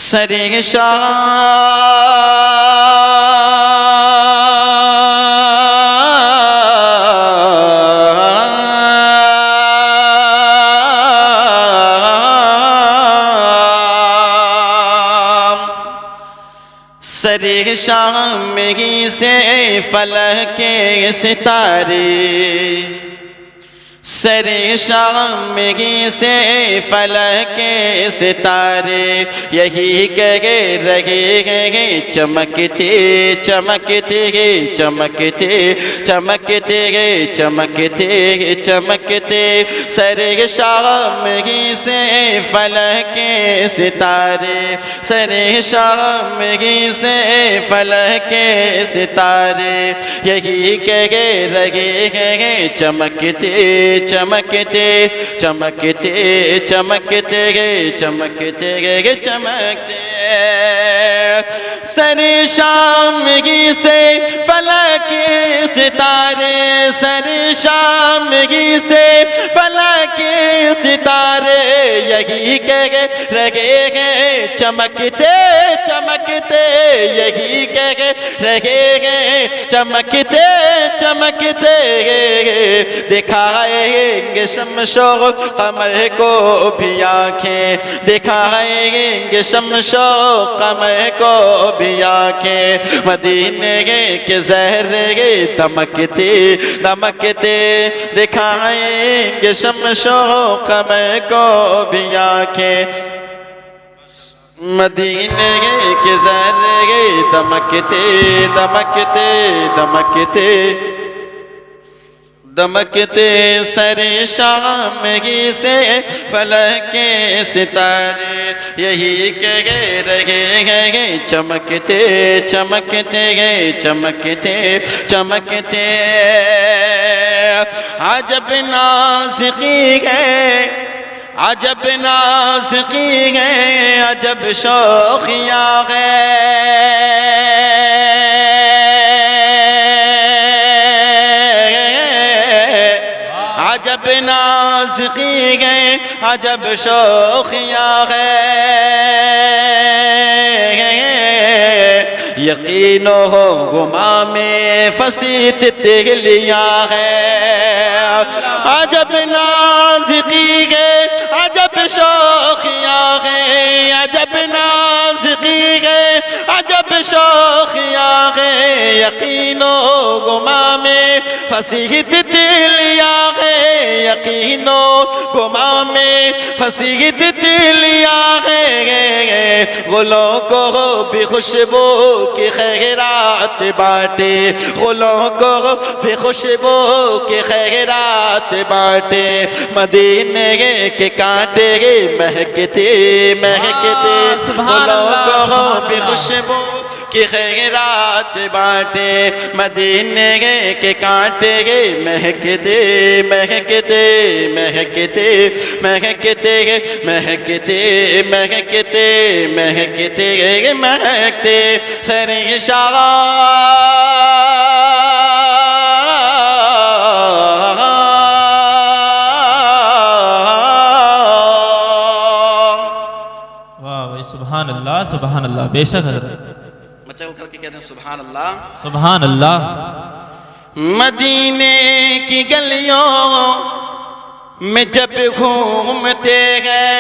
سر شام ہی سے فلک کے ستارے، سر شام ہی سے فلک کے ستارے، یہی کہہ رہے ہیں چمکتے چمکتے چمکتے چمکتے چمکتے چمکتے، سر شام ہی سے فلک کے ستارے، سر شام ہی سے فلک کے ستارے، یہی کہہ رہے ہیں چمکتے چمکتے چمکتے چمکتے چمکتے چمکتے، سر شام ہی سے فلک کے ستارے، سر شام ہی سے فلک کے ستارے، یہی کہہ رہے ہیں چمکتے چمکتے، یہی کہہ رہے ہیں چمکتے چمکتے، دکھائیں گے شمس و قمر کو بھی آنکھیں، دکھائیں گے شمس و قمر کو بھی آنکھیں، مدینے کے زہرے دمکتے دمکتے، دکھائیں گے شمس و قمر کو بھی آنکھیں، مدینے کے زہرے دمکتے دمکتے دمکتے دمکتے، سر شام ہی سے فلک کے ستارے، یہی کہہ رہے ہیں چمکتے چمکتے چمکتے چمکتے، عجب نازکی ہے عجب نازکی ہے، عجب شوخیاں ہے، عجب نازکی ہے، عجب شوخیاں ہے، یقین و گما میں فصیح تتلیاں ہے، عجب نازکی ہے، عجب شوخیاں ہے، عجب نازکی ہے، عجب شوخیاں ہے، یقین و گما میں فصیح تتلیاں ہے، یقین و گما میں فصیح تتلیاں ہے، گلوں کو بھی خوشبو کی خیرات بانٹے، گلوں کو بھی خوشبو کی خیرات بانٹے، مدینے کے کانٹے مہکتے مہکتے، گلوں کو بھی خوشبو کی خیرات بانٹے، مدینے کے کانٹے مہکتے مہکتے مہکتے مہکتے مہکتے مہکتے مہکتے مہکتے، سر شام سبحان اللہ سبحان اللہ، بے شک حضرت، بچہ کو کر کے کہتے ہیں سبحان اللہ سبحان اللہ۔ مدینے کی گلیوں میں جب گھومتے گئے،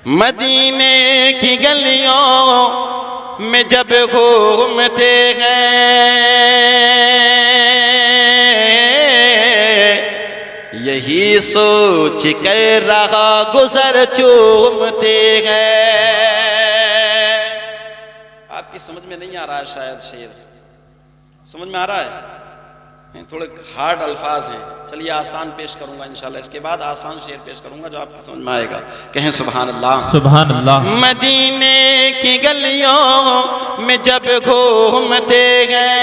مدینے کی گلیوں میں جب گھومتے گئے، یہی سوچ کر رہا گزر چومتے گئے۔ آپ کی سمجھ میں نہیں آ رہا ہے شاید شعر، سمجھ میں آ رہا ہے؟ تھوڑے ہارڈ الفاظ ہیں، چلیے آسان پیش کروں گا انشاءاللہ، اس کے بعد آسان شعر پیش کروں گا جو آپ کی سمجھ میں آئے گا، کہیں سبحان اللہ سبحان اللہ۔ مدینے کی گلیوں میں جب گھومتے گئے،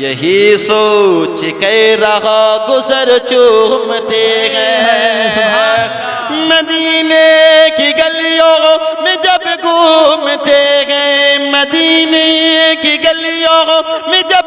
یہی سوچ کے رہا گزر چومتے گئے، مدینے کی گلیوں میں جب گھومتے گئے، مدینے کی گلیوں میں جب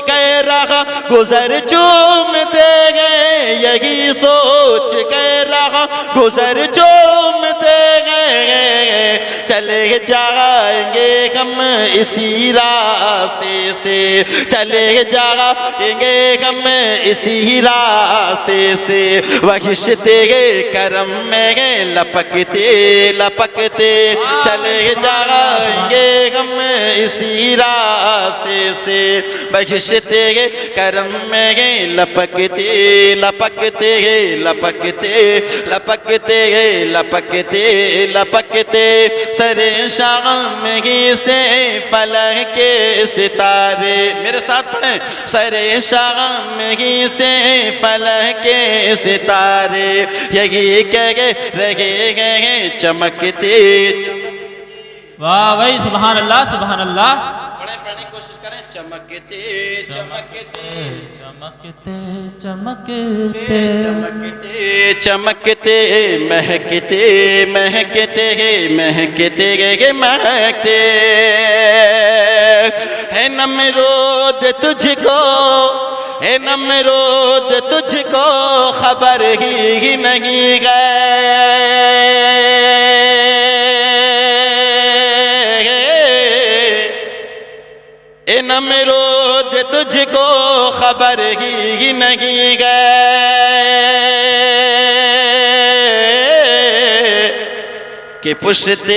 کے رہا گزر چومتے گئے، یہی سوچ کے رہا گزر چومتے گئے، چلے جائیں گے ہم اسی راستے سے، چلے جائیں گے ہم اسی راستے سے، بخشتے کرم میں لپکتے لپکتے، چلے جائیں گے ہم اسی راستے سے، بخشتے کرم میں لپکتے لپکتے لپکتے لپکتے لپکتے لپکتے، سر شام ہی سے فلک کے ستارے، میرے ساتھ پڑھیں، سر شام ہی سے فلک کے ستارے، یہی کہہ رہے ہیں چمکتے۔ واہ بھائی سبحان اللہ سبحان اللہ۔ پڑھنے کی کوشش کریں، چمکتے چمکتے چمکتے چمکتے چمکتے چمکتے، مہکتے مہکتے مہکتے مہکتے، ہے نمرود تجھ کو، ہے نمرود تجھ کو خبر ہی نہیں اے نمرود تجھ کو خبر ہی نہیں کہ پشت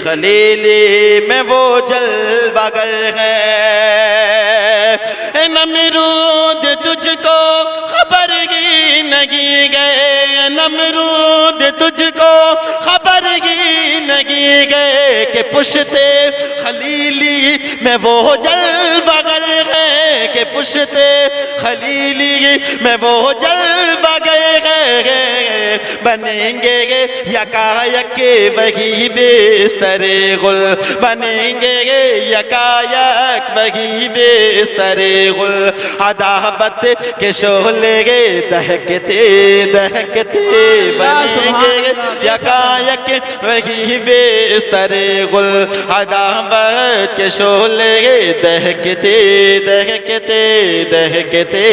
خلیلی میں وہ جلوہ گر ہے، اے نمرود تجھ کو خبر ہی نہیں گئے، نمرود تجھ کو خبر ہی نہیں گئے کہ پشت خلیلی میں وہ جلوہ گر ہے، کہ پشت خلیلی میں وہ جلوہ گر ہے، بنیں گے یکا یک وہی بستر گل، بنیں گے یکا یک وہی بستر گل، عداوت کے شعلے دہکتے دہکتے، بنیں گے یکا یک وہی بستر گل، عداوت کے شعلے دہکتے دہکتے دہکتے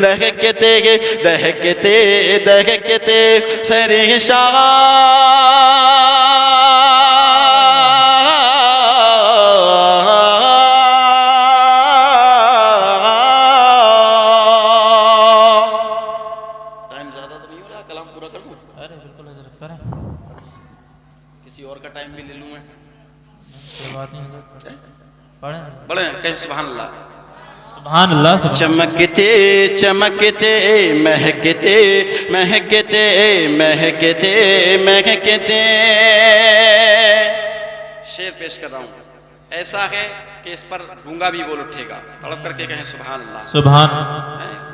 دہکتے دہکتے دہکتے، سر بڑھیں کہیں سبحان اللہ سبحان اللہ سبحان چمکتے چمکتے مہکتے مہکتے مہکتے مہکتے، شعر پیش کر رہا ہوں، ایسا ہے کہ اس پر گونگا بھی بول اٹھے گا، تڑپ کر کے کہیں سبحان اللہ۔ سبحان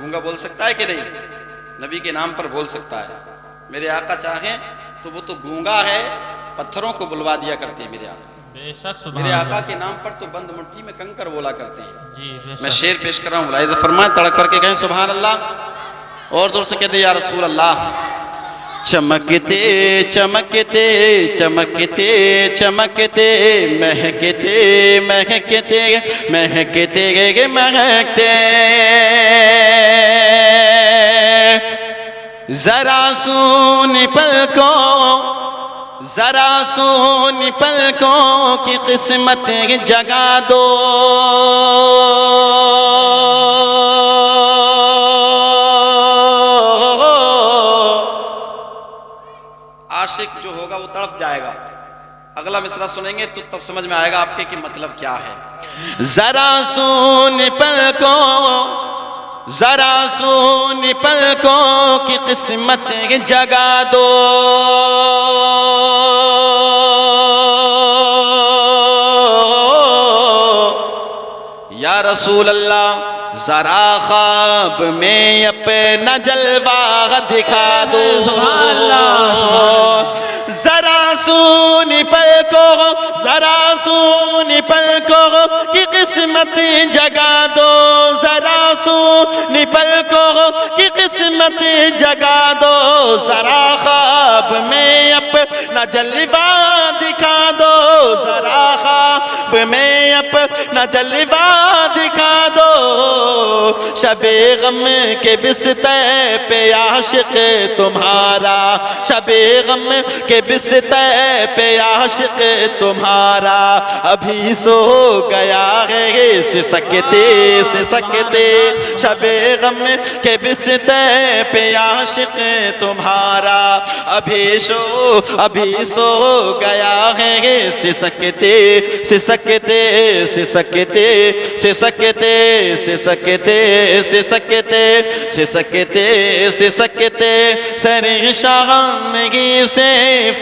گونگا بول سکتا ہے کہ نہیں؟ نبی کے نام پر بول سکتا ہے۔ میرے آقا چاہیں تو وہ تو گونگا ہے، پتھروں کو بلوا دیا کرتے ہیں میرے آقا، بے شک سبحان میرے اللہ۔ آقا کے نام پر تو بند مٹھی میں کنکر بولا کرتے ہیں۔ جی بے میں شک شعر پیش کر رہا ہوں، ملاحظہ فرمائیں، تڑک کر کے کہیں سبحان اللہ، اور زور سے کہتے یا رسول اللہ۔ چمکتے چمکتے چمکتے چمکتے مہکتے مہکتے مہکتے مہکتے، ذرا سون پلکوں ذرا سون پلکوں کی قسمت جگا دو، عاشق جو ہوگا وہ تڑپ جائے گا، اگلا مصرع سنیں گے تو تب سمجھ میں آئے گا آپ کے کہ مطلب کیا ہے۔ ذرا سون پلکوں ذرا سون پلکوں کی قسمت جگا دو، یا رسول اللہ ذرا خواب میں اپنا جلوہ دکھا دو، ذرا سون پلکوں ذرا سون پلکوں کی قسمت جگا دو، ذرا سون پلکوں کی قسمت جگا دو، ذرا خواب میں اپنا جلوہ دکھا دو، ذرا خواب میں اپنا جلوہ دکھا دو، شب غم کے بستر پہ عاشق تمہارا، شب غم کے بستر پہ عاشق تمہارا ابھی سو گیا ہے سسکتے سسکتے، شب غم کے بستر پہ عاشق تمہارا ابھی سو گیا ہے سسکتے سسکتے سسکتے سسکتے سسکتے سسکتے سسکتے سسکتے، سر شامگی سے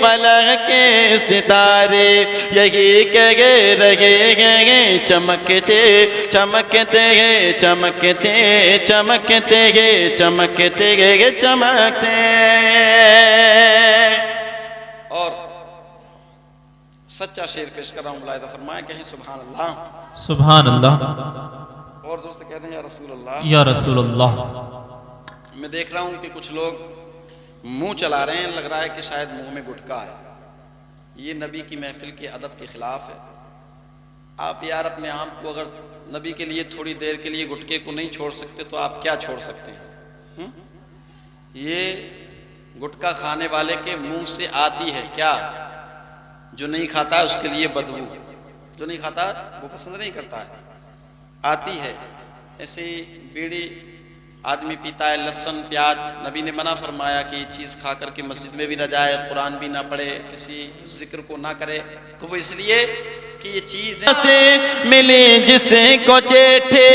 فلک کے ستارے یہی کہہ رہے ہیں چمکتے چمکتے چمکتے چمکتے چمکتے چمکتے۔ اور سچا شعر پیش کر رہا ہوں، ملاحظہ فرمائیں، کہیں سبحان اللہ سبحان اللہ، اور زور سے کہتے ہیں یا رسول اللہ یا رسول اللہ۔ میں دیکھ رہا ہوں کہ کچھ لوگ منہ چلا رہے ہیں، لگ رہا ہے کہ شاید منہ میں گٹکا ہے، یہ نبی کی محفل کے ادب کے خلاف ہے۔ آپ یار اپنے آپ کو اگر نبی کے لیے تھوڑی دیر کے لیے گٹکے کو نہیں چھوڑ سکتے تو آپ کیا چھوڑ سکتے ہیں؟ یہ گٹکا کھانے والے کے منہ سے آتی ہے کیا؟ جو نہیں کھاتا ہے اس کے لیے بدبو، جو نہیں کھاتا وہ پسند نہیں کرتا ہے، آتی ہے۔ ایسے ہی بیڑی آدمی پیتا ہے، لہسن پیاز، نبی نے منع فرمایا کہ یہ چیز کھا کر کے مسجد میں بھی نہ جائے، قرآن بھی نہ پڑھے، کسی ذکر کو نہ کرے، تو وہ اس لیے کہ یہ چیز سے ملی جس کو چیٹھے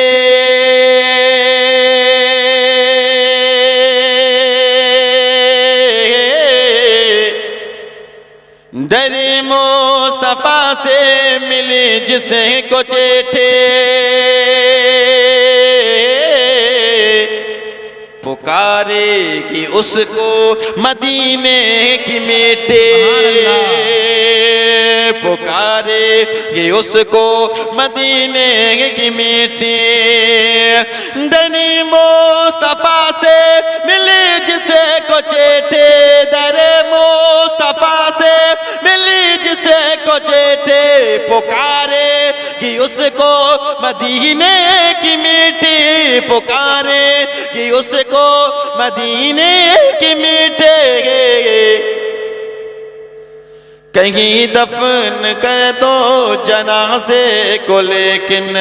در مصطفیٰ سے ملی جس کو چیٹھے، پکارے گی اس کو مدینے کی میٹھے، پکارے گی اس کو مدینے کی میٹھے، در مصطفیٰ سے ملی جس کو چیٹھے، در مصطفیٰ سے ملی جس کو چیٹھے، پکارے گی اس کو مدینے کی میٹھی، پکارے گی اس کو مدینے کی میٹھے، کہیں دفن کر دو جنازے کو لیکن،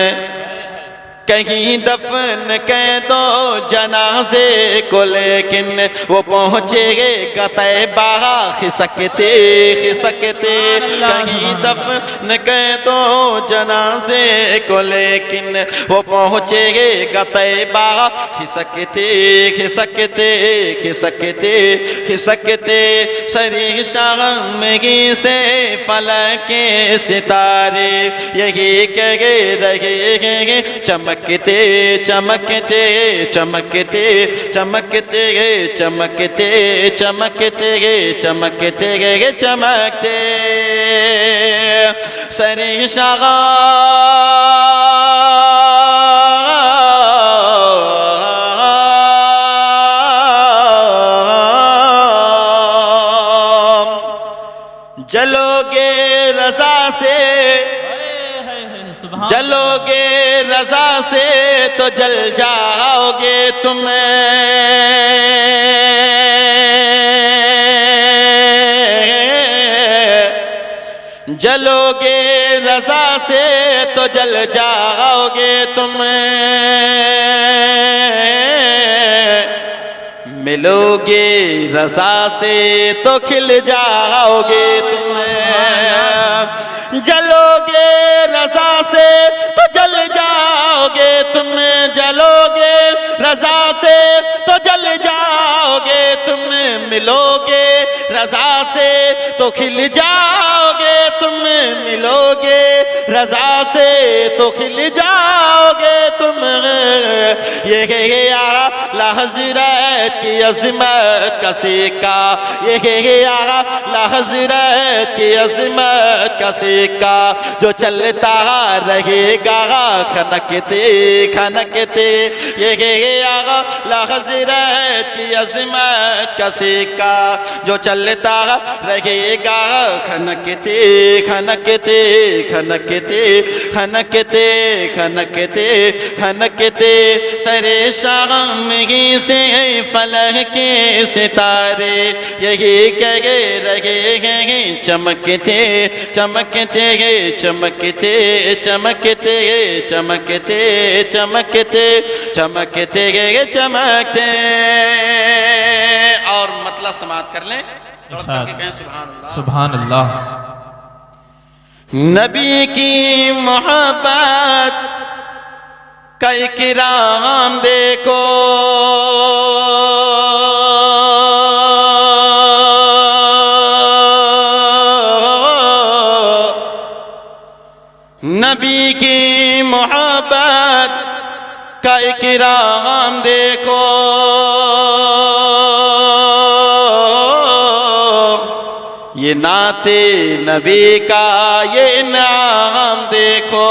کہیں دفن کر دو جنازے کو لیکن، وہ پہنچے گا طیبہ خسکتے خسکتے، کہیں دفن کر دو جنازے کو لیکن، وہ پہنچے گا طیبہ خسکتے خسکتے خسکتے خسکتے، سر شامگی سے فلک کے ستارے یہی کہہ رہے ہیں چمکتے چمکتے چمکتے چمکتے چمکتے چمکتے چمکتے چمکتے، سر جلو گے رضا سے، جلو گے رضا سے تو جل جاؤ گے تم، جلو گے رضا سے تو جل جاؤ گے تم، ملو گے رضا سے تو کھل جاؤ گے تم، جلو گے رضا سے تو جل جاؤ گے تم، جلو گے رضا سے تو جل جاؤ گے تم، ملو گے رضا سے تو کھل جاؤ گے تم، ملو گے رضا سے تو کھل جاؤ گے تم، یہ لا حضرت کی عظمت کا سکہ، یہ اعلیٰ حضرت کی عظمت کا سکہ جو چلتا رہے گا کھنکتے کھنکتے، یہ اعلیٰ حضرت کی عظمت کا سکہ جو چلتا رہے گا کھنکتے کھنکتے کھنکتے کھنکتے کھنکتے کھنکتے، سر شام ہی سے فلک کے ستارے یہی کہے رہے ہیں چمکتے چمکتے چمکتے چمکتے چمکتے چمکتے چمکتے چمکتے۔ اور مطلب سماعت کر لیں، ارشاد۔ کہیں سبحان اللہ۔ سبحان اللہ۔ نبی کی محبت کا اکرام دیکھو، نبی کی محبت کا اکرام دیکھو، یہ نعت نبی کا یہ انعام دیکھو،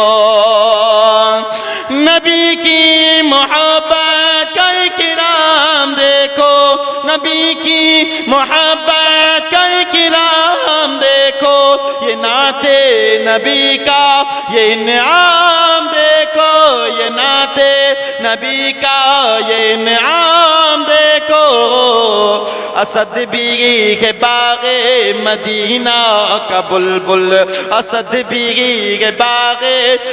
نبی کی محبت کا اکرام دیکھو، نبی کی محبت کا اکرام دیکھو، یہ نعت نبی کا یہ انعام دیکھو، یہ نعت نبی کا یہ انعام دیکھو۔ اسد بھی ہے باغ مدینہ کا بلبل، اسد بھی ہے باغ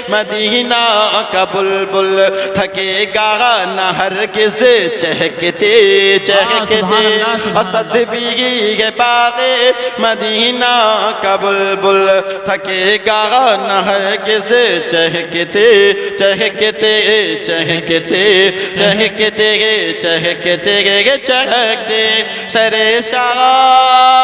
مدینہ کا بلبل، تھکے گا نہ ہرگز چہکتے چہکتے، اسد بھی ہے باغ مدینہ کا بلبل، تھکے گا نہ ہرگز چہکتے چہکتے چہکتے چہکتے چہکتے چہکتے، سر شام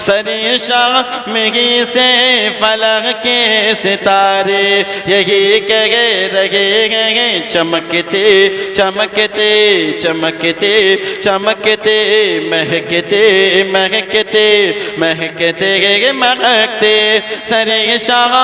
سر شام ہی سے فلک کے ستارے یہی کہے رہے ہیں چمکتے چمکتے چمکتے چمکتے، مہکتے مہکتے مہکتے مہکتے، سر شام